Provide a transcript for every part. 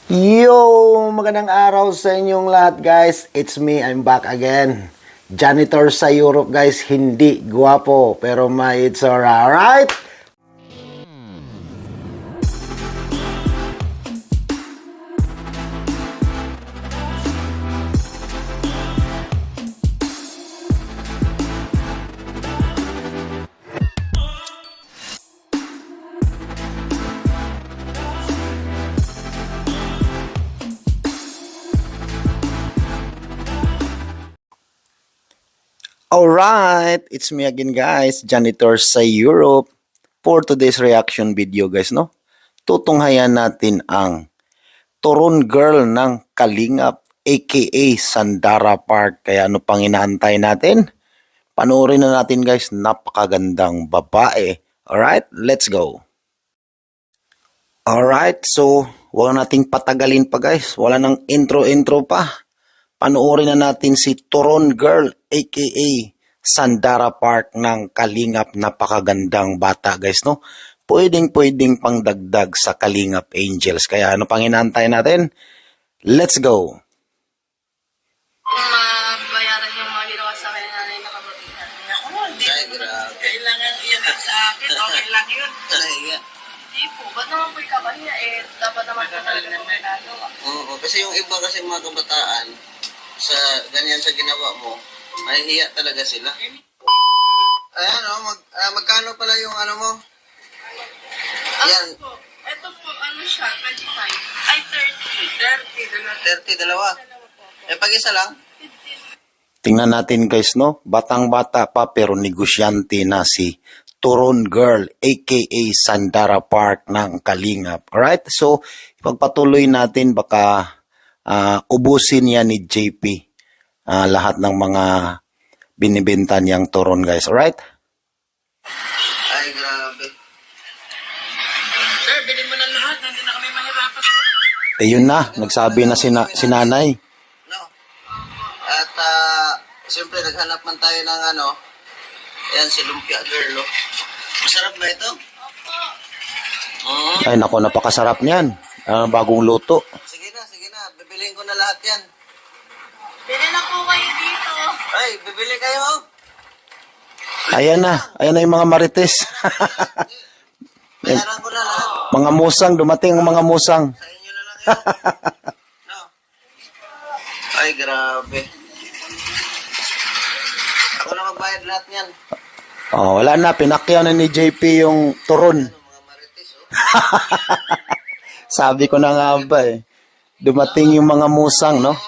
Yo! Magandang araw sa inyong lahat guys. It's me, I'm back again. Janitor sa Europe guys, hindi guwapo pero may it's alright. Alright, it's me again guys, Janitor sa Europe. For today's reaction video guys, no? Tutunghayan natin ang Turon Girl ng Kalingap aka Sandara Park. Kaya ano pang inaantay natin? Panoorin na natin guys, napakagandang babae. Alright, let's go. Alright, so wala nating patagalin pa guys. Wala nang intro-intro pa. Panoorin na natin si Turon Girl aka Sandara Park ng Kalingap. Napakagandang bata guys, no? Pwedeng pangdagdag sa Kalingap Angels. Kaya ano pang inaantay natin? Let's go! Mabayaran yung mga ginawa sa akin ng nanay na kabutihan. Ako, hindi kailangan iyan sa akin. Okay lang yun. Hindi po. Ba't naman po ikabahiya? Dapat naman po talaga po ginagawa. Oo, kasi yung iba kasi mga kabataan, sa ganyan sa ginawa mo, mahihiya talaga sila. Ayan magkano pala yung ano mo? Yan. Ito po, ano siya, 25. Ay, 30. 30, dalawa. Pag isa lang? 15. Tingnan natin guys, no? Batang-bata pa pero negosyante na si Turon Girl aka Sandara Park ng Kalingap. Alright? So, ipagpatuloy natin baka ubusin yan ni JP lahat ng mga binibenta niyang turon guys. Alright? Ay, grabe. Sir, bilhin mo na lahat. Hindi na kami mahirapan. Yun na, nagsabi na si nanay. No? At, siyempre, naghanap man tayo ng ano, yan, si Lumpia Girl, oh. Masarap ba ito? Ay nako, napakasarap niyan. Bagong luto. Sige na. Bibiliin ko na lahat yan. Bilhin na po kayo dito. Ay, bibili kayo, oh. Ayan na yung mga marites. Bayaran ko na lahat. Mga musang, dumating ang mga musang. Sa inyo na lang yan. No? Ay, grabe. Ako na magbayad lahat niyan. Oh, wala na, pinakyaw na ni JP yung turon. Mga marites, oh. Sabi ko na nga ba eh. Dumating yung mga musang, no?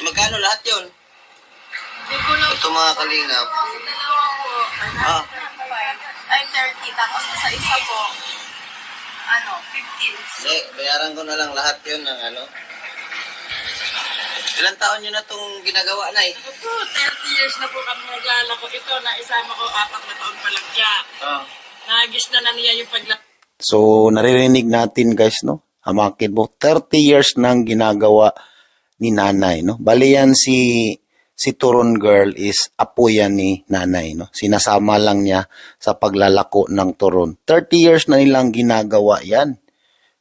Magkano lahat yun? Hindi ko lang Ito mga kalingap. dalawa po. Ah. Ay, 30. Tapos sa isa po, 15. Hindi, bayaran ko na lang lahat yun ng ano. Ilang taon nyo na itong ginagawa na eh? Ito, 30 years na po kami naglalako. Ito, naisama ko 4 na taon pa lang siya. Oh. Nagis na niya yung paglalako. So, naririnig natin guys, no? Hamakin mo, 30 years nang ginagawa ni nanay, no? Bali yan si Turon Girl is apo yan ni nanay, no? Sinasama lang niya sa paglalako ng turon. 30 years na nilang ginagawa yan.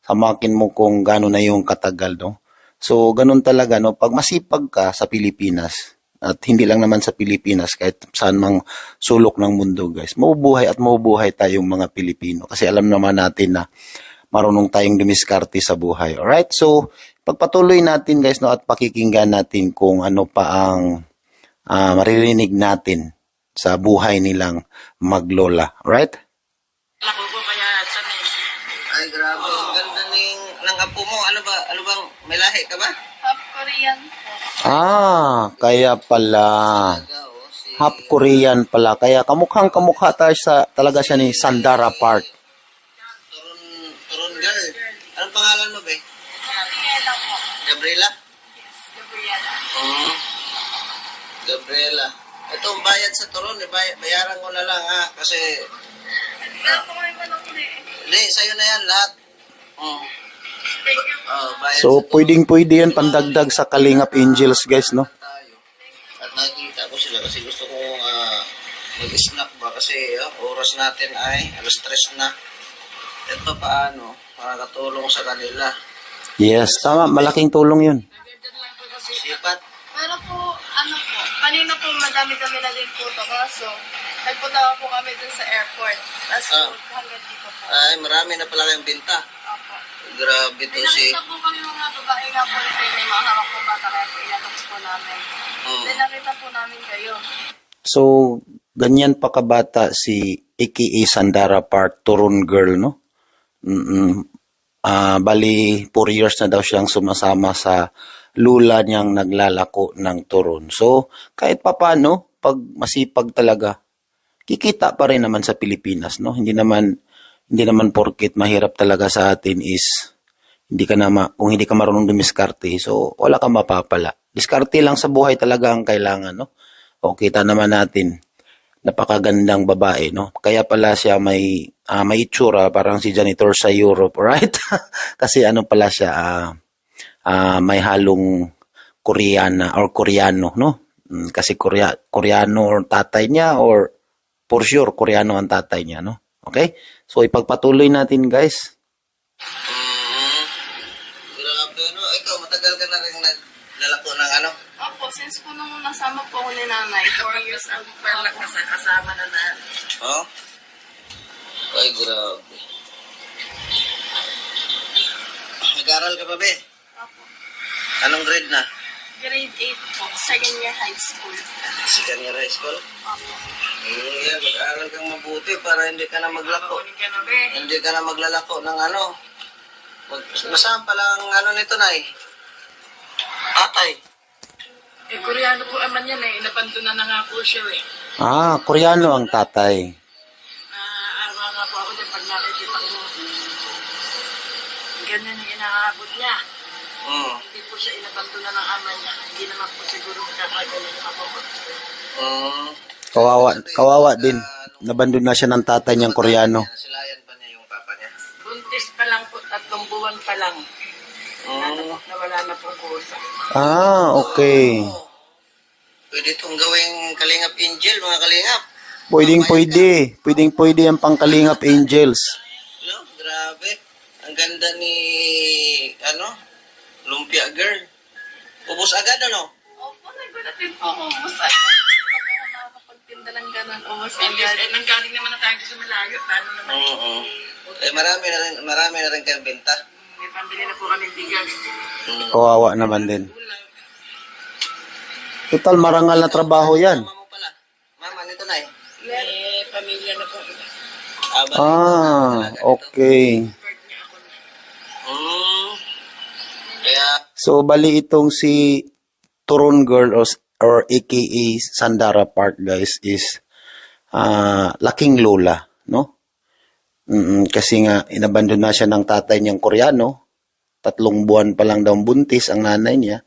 Hamakin mo kung gano'n na yung katagal, no? So, ganun talaga, no? Pag masipag ka sa Pilipinas, at hindi lang naman sa Pilipinas, kahit saan mang sulok ng mundo, guys, mabubuhay tayong mga Pilipino. Kasi alam naman natin na marunong tayong dumiskarte sa buhay. Alright? So, pagpatuloy natin, guys, no, at pakikinggan natin kung ano pa ang maririnig natin sa buhay nilang maglola. Alright? Lako ko kaya sa Ay, grabe. Ang ganda ng apo mo. Ano bang, may lahi ka ba? Half Korean po. Kaya pala. Oh, si... Half Korean pala. Kaya kamukhang-kamukha tayo talaga siya ni Sandara Park. Turon Girl. Anong pangalan mo, be? Gabriela po. Gabriela? Yes, Gabriela. Gabriela. Ito ang bayad sa turon. Bayaran ko na lang, ha? Kasi... Meron po kami manok na eh. Hindi, sa'yo na yan lahat. Thank you. Bayad So, sa turon. pwede yan pandagdag sa Kalingap Angels, guys, no? Tayo. At nakikita ko sila kasi gusto kong mag-snack ba kasi oras natin ay alas 3 na. At paano makakatulong sa kanila. Yes, tama. Malaking tulong yun. Nagandyan lang po kasi. Sipat. Pero po, ano po, kanina po madami kami na din po ito. Kaso, nagpunta po kami dun sa airport. Tapos hanggang dito po. Ay, marami na pala kayong binta. Opo. Grabe to si... Pinakita po kami mga babae nga po ito may mga hawak po bata kaya po ilalabas po namin. Then nakita po namin kayo. So, ganyan pa kabata si Iki Sandara Park, Turun Girl, no? Bali, 4 years na daw siyang sumasama sa lula niyang naglalako ng turon. So, kahit papano, pag masipag talaga, kikita pa rin naman sa Pilipinas, no? Hindi naman porket mahirap talaga sa atin is kung hindi ka marunong dumiskarte, so wala kang mapapala. Diskarte lang sa buhay talaga ang kailangan, no? O kita naman natin, napakagandang babae, no? Kaya pala siya may itsura parang si janitor sa Europe, right? Kasi ano pala siya, may halong Koreana or Koreano, no? Kasi Koreano or tatay niya or for sure Koreano ang tatay niya, no? Okay? So ipagpatuloy natin, guys. Grabe, no? Ikaw, matagal ka na rin naglalako ng ano? Opo, since po nung nasama po ako ni nanay, 4 years ang kasama na na. Oh? Ay, grabe. Nag-aral ka pa, be? Opo. Anong grade na? Grade 8 po, second year high school. Second year high school? Opo. Yan, mag-aral kang mabuti para hindi ka na maglako. Kunin ka na, be. Hindi ka na maglalako ng ano. Masama pala ang ano nito, Nay. Atay. Eh, Koreano po naman yan eh. Inabantunan na nga po siya eh. Koreano ang tatay. Awa nga po ako din pag nakikita ko. Ganyan yung inaabot niya. Hindi po siya inabantunan ng ama niya. Hindi naman po siguro magkakagaling yung ako po. Kawawa din. Nabandon na siya ng tatay niyang Koreano. Silayan pa niya yung papa niya. Buntis pa lang po, 3 buwan pa lang. Nawala na po kusa. Okay. Pwede itong gawing Kalingap Angel, mga Kalingap. Pwedeng ang pangkalingap angels. No, grabe. Ang ganda ni, Lumpia Girl. Ubus agad, ano? Opo, nagbalatin po ako. Basta hindi po ako nakakapagtinda ng ganun. Nanggaling naman na tayo sa malayo. Paano naman? Eh, marami na rin kayong benta. May pambili na po kami bigas. Kawawa naman din. Total, marangal na trabaho yan. Mama mo pala. Mama, nito na eh. May pamilya na po. Okay. Kaya, So, bali itong si Turun Girl or aka Sandara Park, guys, is laking lola, no? Kasi nga, inabandon na siya ng tatay niyang Koreano. 3 buwan pa lang daw buntis ang nanay niya.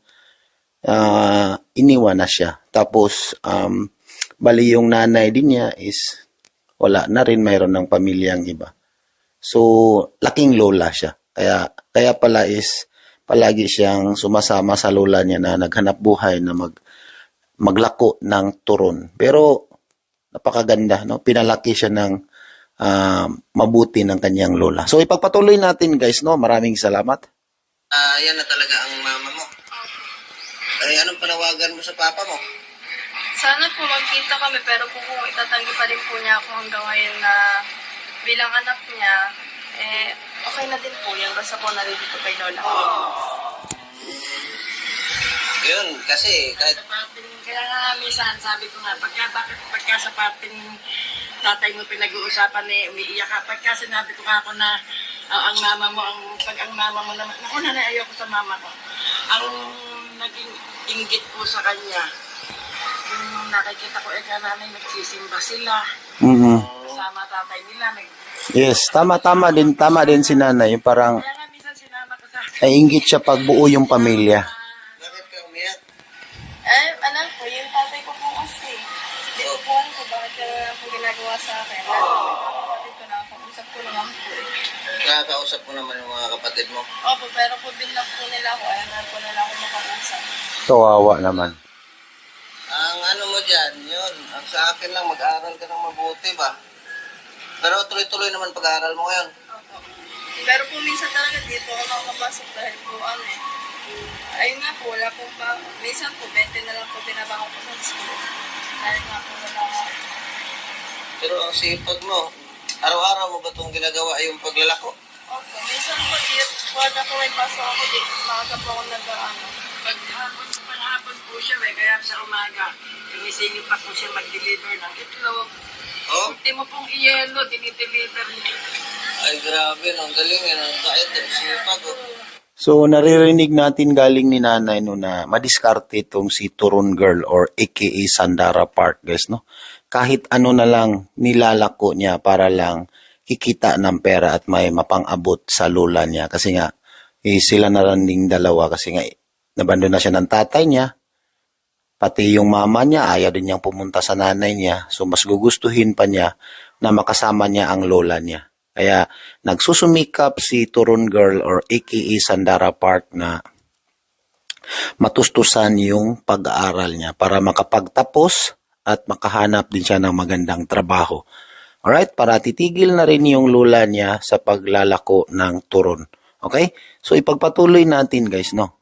Iniwan na siya. Tapos, bali yung nanay din niya is wala na rin, mayroon ng pamilyang iba. So, laking lola siya. Kaya pala is palagi siyang sumasama sa lola niya na naghanap buhay na maglako ng turon. Pero, napakaganda, no? Pinalaki siya ng mabuti ng kanyang lola. So, ipagpatuloy natin, guys, no? Maraming salamat. yan na talaga ang mama mo. Ay, anong panawagan mo sa papa mo? Sana po magkita kami pero kung itatanggi pa rin po niya ako hanggang ngayon na bilang anak niya, okay na din po yan. Basta po nalilito kay Lola. Yun, kasi kahit... Kaya nga minsan sabi ko nga, pagka sa parting tatay mo pinag-uusapan umiiyak ka. Pagka sinabi ko nga ako na ang mama mo, pag ang mama mo naman, naku na ayoko sa mama ko. Ang naging inggit po sa kanya, yung nakikita ko nanay nagsisimba sila. Kasama tatay nila. Yes, tama din si nanay. Yung parang Kaya nga minsan sinama ko sa... nainggit siya pag buo yung pamilya. Bakit ka umiyak? Anak ko, yung tatay ko po kasi. Hindi ko po alam kung bakit po ginagawa sa akin. Kapatid ko na, kausap ko naman po. Nakakausap mo naman yung mga kapatid mo. Opo, pero po binlock po nila ako. Ayaw po nila ako makausap. Kawawa naman. Ang ano mo dyan, yun. Ang sa akin lang, mag-aaral ka ng mabuti ba? Pero tuloy-tuloy naman pag-aaral mo ngayon. Opo. Pero po minsan talaga dito ako nakapasa makapasok dahil po ano eh. Ayun nga po, wala pong ba, minsan po, 20 na lang po binabangon ko sa school. Dahil nga po wala. Pero ang sipag mo, araw-araw mo ba itong ginagawa yung paglalako? Opo, minsan po, wala po may pasok ako, di, maaga po ako nag-ano. Paghapon po siya, kaya sa umaga, sinisingit pa po siya mag-deliver ng itlog. Oh? Ultimo pong iyelo, dinideliver niya. Ay, grabe, ang galing yan. Ang bait, ang sipag. Oh. So, naririnig natin galing ni nanay no na madiskarte itong si Turon Girl or aka Sandara Park, guys, no? Kahit ano na lang nilalako niya para lang kikita ng pera at may mapang-abot sa lola niya. Kasi nga, sila na rin ding dalawa kasi nga, nabandon na siya ng tatay niya. Pati yung mama niya, ayaw din niyang pumunta sa nanay niya. So, mas gugustuhin pa niya na makasama niya ang lola niya. Kaya, nagsusumikap si Turon Girl or aka Sandara Park na matustusan yung pag-aaral niya para makapagtapos at makahanap din siya ng magandang trabaho. Alright? Para titigil na rin yung lola niya sa paglalako ng turon. Okay? So, ipagpatuloy natin, guys, no?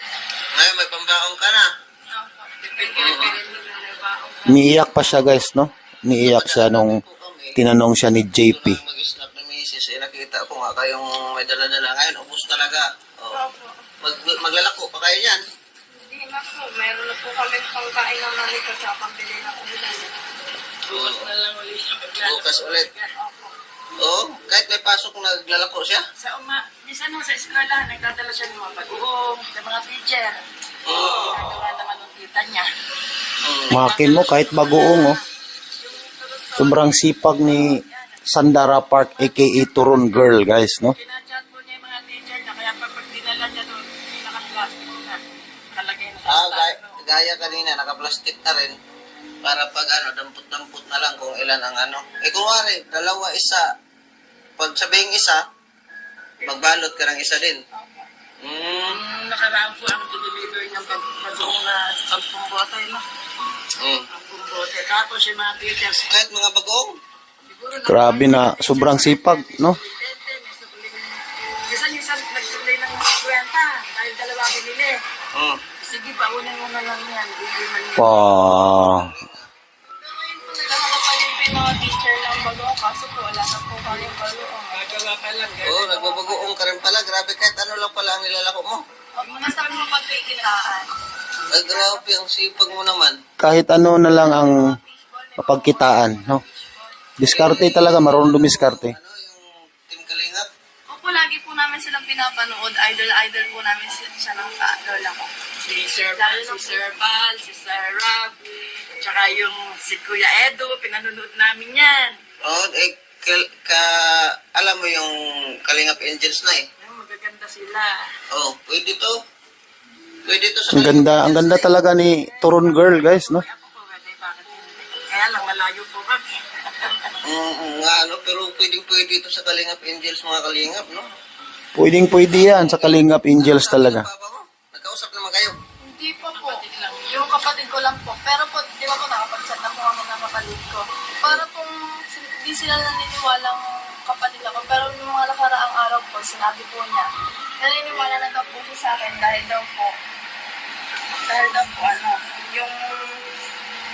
Ngayon, may pambaong ka na. Depende na pero hindi na nabaong. Niiyak pa siya, guys, no? Niiyak siya nung tinanong siya ni JP. Mag-snap na misis, nakita ko nga kayong may dala-dala. Ngayon, ubus talaga. Oh. Opo. Maglalako pa kayo yan. Hindi na po, meron na po kami pangkain ng nanay ko tsaka pambili ng ulan. Bukas na lang ulit siya paglalako. Bukas ulit. Opo. Oo, kahit may pasok naglalako siya. Minsan sa eskwela, nagdadala siya ng mga pag-uong, sa mga teacher. Ginagawa naman ng tita niya. Makin mo, kahit bagoong, oh. Sobrang sipag ni Sandara Park, aka Turon Girl, guys, no? Kinachat po niya yung mga teacher na kaya pag dinala niya doon, naka-plastic na. Kalagay na sa Gaya kanina, naka-plastic na rin. Para pag dampot-dampot na lang kung ilan ang ano. Eh kung wari, dalawa, isa. Pag sabing isa, magbalot ka ng isa din. Nakaraan po ang deliver ng pag-uong na 10 bote, no? 10 bote. Tapos yung mga teachers, Kahit mga bagong. siguro Grabe na, sobrang sipag, no? Minsan yung nagsublay ng 20 dahil dalawa binili. Sige, paunin mo na lang yan. Hindi man yan. Pa, Ngayon po nakakapalit po yung mga teacher ng bago, kaso po wala na po kami bago. Gagawa ka lang. Oo, nagbabagoong ka rin pala. Grabe, kahit ano lang pala ang nilalako mo. Basta po pagkikitaan. Ay, grabe, ang sipag mo naman. kahit ano na lang ang mapagkitaan, no? Diskarte talaga, marunong dumiskarte. Ano, yung Team Kalingap? Opo, lagi po namin silang pinapanood. Idol po namin siya ng lola ko. Si Sir Val, si Sir Rob, tsaka yung si Kuya Edo, pinanonood namin yan. Oo, alam mo yung Kalingap Angels na eh. Ay, magaganda sila. Oo, pwede to. Pwede to sa Ang ganda talaga ni Turon Girl, guys, no? Ay, ako po, bakit hindi? Kaya lang, malayo po kami. Nga, no? Pero pwede ito sa Kalingap Angels, mga Kalingap, no? Pwedeng-pwede yan sa Kalingap Angels talaga. Papa mo, nagkausap naman kayo. Hindi pa po. Yung kapatid ko lang po. Pero po, di ba po nakapag-chat na po kami ng kapatid ko. Para pong hindi sila naniniwalang kapatid ako. Pero yung mga nakaraang araw po, sinabi po niya, naniniwala na daw po siya sa akin dahil daw po, yung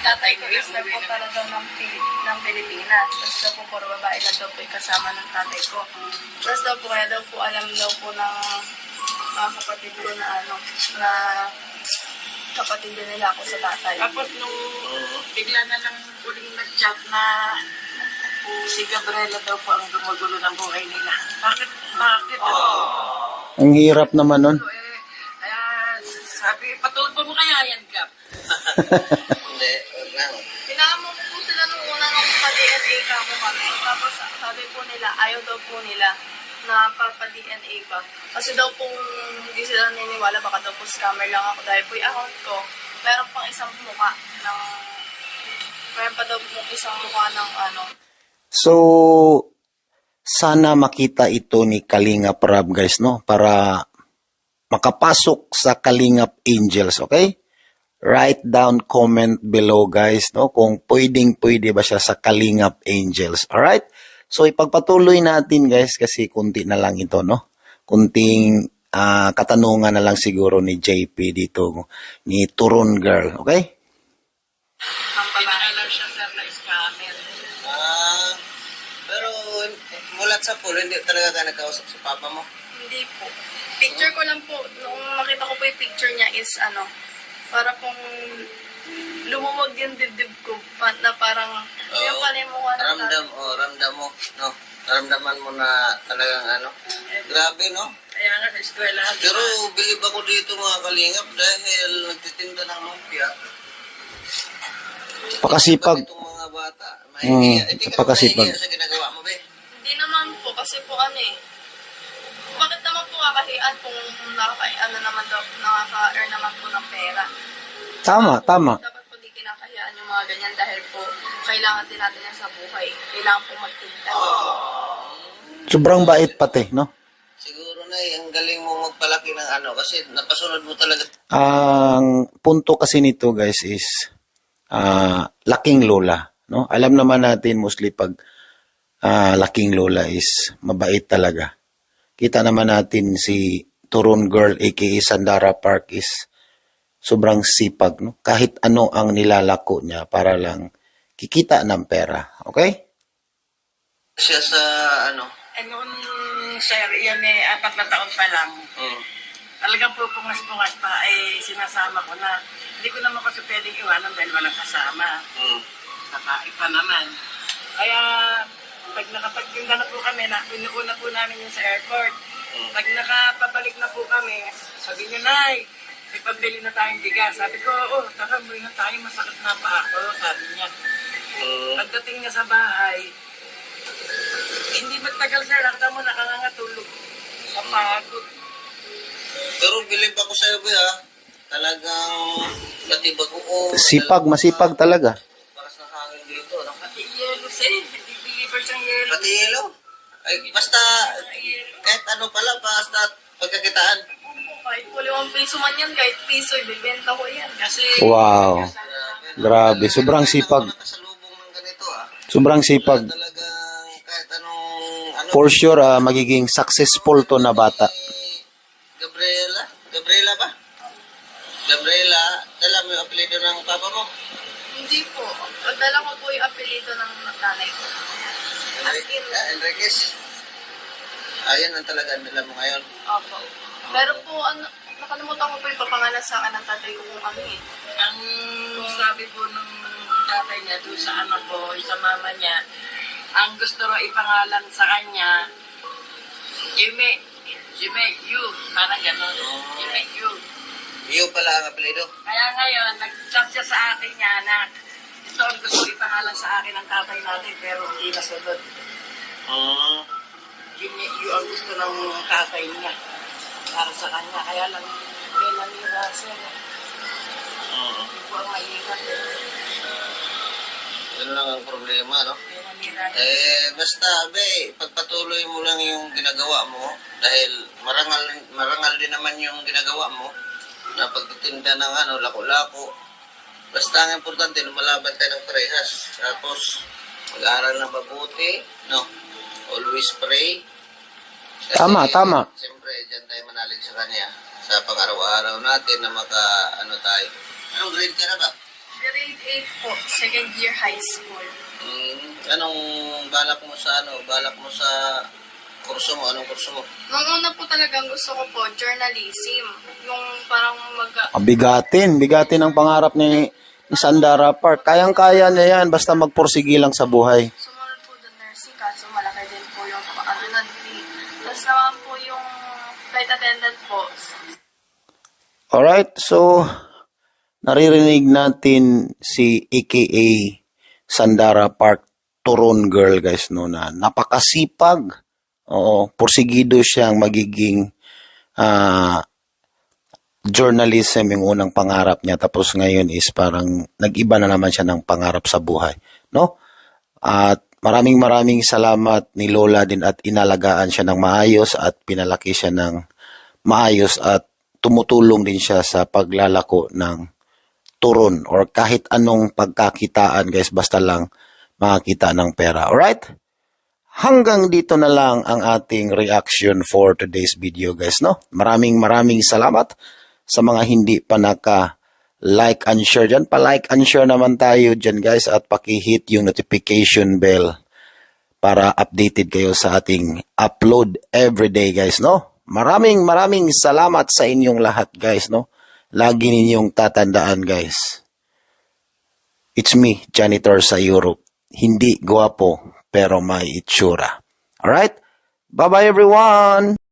tatay ko is nagpunta daw ng Pilipinas. Tapos daw po puro babae na daw po kasama ng tatay ko. Tapos daw po kaya daw po alam daw po ng mga kapatid ko na na kapatid din nila ako sa tatay. Tapos nung bigla na lang uling nag-chat na si Gabriela daw po ang gumugulo ng buhay nila. Bakit? Ang hirap naman nun. Kaya sabi, patulpo mo kaya yan, Gab. Hindi, wag na. Pinamo ko po sila nung una nung pa-DNA ka mo kami. Tapos sabi po nila, ayaw daw po nila na pa-DNA ba. Kasi daw po hindi sila naniniwala, baka daw po scammer lang ako dahil po yung account ko, meron pang isang mukha ng, meron pa daw po isang mukha ng So, sana makita ito ni Kalingap Rab, guys, no? Para makapasok sa Kalingap Angels, okay? Write down, comment below, guys, no? Kung pwede ba siya sa Kalingap Angels, alright? So, ipagpatuloy natin, guys, kasi kunti na lang ito, no? Kunting katanungan na lang siguro ni JP dito, ni Turon Girl. Okay? Ang babae lang siya, sir, na scammer. Pero mulat sa pool, hindi talaga ka nagkausap sa papa mo? Hindi po. Picture ko lang po. Nung makita ko po yung picture niya is para pong lumuwag yung dibdib ko. Na parang, yung pala yung mukha ng Ramdam mo, no? Naramdaman mo na talagang grabe, no? Kaya nga sa eskwela. Pero bilib ako dito mga kalingap dahil nagtitinda ng lumpia. Pakasipag. Itong mga bata, mahihiya. Hindi ka Pakasipag. mahihiya sa ginagawa mo, be? Hindi naman po, kasi po bakit naman po kakahian kung nakaka-earn naman po ng pera? Tama. Dapat po di kinakahiyaan yung mga ganyan dahil po kailangan din natin yan sa buhay. Kailangan po magtinda. Sobrang bait pati, no? Siguro na ang galing mo magpalaki ng kasi napasunod mo talaga. Ang punto kasi nito, guys, is laking lola, no? Alam naman natin mostly pag laking lola is mabait talaga. Kita naman natin si Turon Girl aka Sandara Park is sobrang sipag, no? Kahit ano ang nilalako niya para lang kikita ng pera. Okay? Siya sa Noon, sir, yan 4 na taon pa lang. Talagang pupungas-pungas pa, sinasama ko na. Hindi ko naman kasi pwedeng iwanan dahil walang kasama. Kakain pa naman. Kaya, pag nakapagtinda na po kami, pinuuna po namin yung sa airport. Pag nakapabalik na po kami, sabi niyo, Nay, may pambili na tayong bigas. Sabi ko, tara, buhay na tayo, masakit na pa ako, sabi niya. Pagdating niya sa bahay, hindi magtagal sir, nakita mo nakangangatulog. Kapagod. Pero bilib ako sa'yo, be, talagang matibag oo. Masipag talaga. Paras na hangin dito, no? Pati yelo sir, deliver siyang yelo. Pati yelo. Ay, basta, kahit pala, basta pagkakitaan. Kahit po 5 piso man yan, kahit piso, ibibenta ko yan. Kasi, Wow. Grabe, sobrang sipag. Nakasalubong ng ganito, Sobrang sipag. Talagang kahit anong, For sure, magiging successful to na bata. Gabriela ba? Gabriela, dala mo yung apelido ng papa mo? Hindi po. Dala ko po yung apelido ng nanay ko. As in, Enriquez. Ayun ang talaga nila mo ngayon. opo. Pero po, nakalimutan ko po yung papangalan sa akin ng tatay ko kung ang sabi po nung tatay niya doon sa anak ko, sa mama niya, ang gusto ro ipangalan sa kanya, Jimmy, you, parang gano'n, Jimmy, you. Iyo pala ang apelido. Kaya ngayon, nag-chat siya sa akin niya, anak, ito ang gusto ipangalan sa akin ng tatay natin, pero hindi nasunod. Jimmy, you ang gusto ng tatay niya para sa kanya, kaya lang, may nanira siya. Hindi po ang mahirap. Yun lang ang problema, no? May nanira niya. Basta, be, pagpatuloy mo lang yung ginagawa mo, dahil marangal din naman yung ginagawa mo, na pagtitinda ng lako-lako. Basta ang importante, lumalaban tayo ng parehas. Tapos, mag-aaral na mabuti, no? Always pray. Kasi, Tama. Siyempre, dyan tayo manalig sa kanya. Sa pang-araw-araw natin na tayo. Anong grade ka na ba? Grade 8 po, second year high school. Anong balak mo sa kurso mo? Anong kurso mo? Nung una po talagang gusto ko po, journalism. Yung parang Bigatin ang pangarap ni Sandara Park. Kayang-kaya niya yan, basta magpursige lang sa buhay. sumunod po doon nursing, kaso malaki din po yung nun fee. Tapos naman po yung flight attendant po. Alright, so naririnig natin si aka Sandara Park Turon Girl, guys, no, na napakasipag. Oo, porsigido siyang magiging journalism yung unang pangarap niya, tapos ngayon is parang nag-iba na naman siya ng pangarap sa buhay, no? At maraming salamat ni Lola din at inalagaan siya ng maayos at pinalaki siya ng maayos at tumutulong din siya sa paglalako ng turon or kahit anong pagkakitaan, guys, basta lang makakita ng pera. Alright? hanggang dito na lang ang ating reaction for today's video guys, no? Maraming salamat sa mga hindi pa like and share dyan. Pa-like and share naman tayo dyan guys at paki-hit yung notification bell para updated kayo sa ating upload everyday guys, no? Maraming salamat sa inyong lahat guys, no? Lagi ninyong tatandaan guys. It's me, janitor sa Europe. Hindi gwapo pero may itsura. Alright? Bye-bye everyone!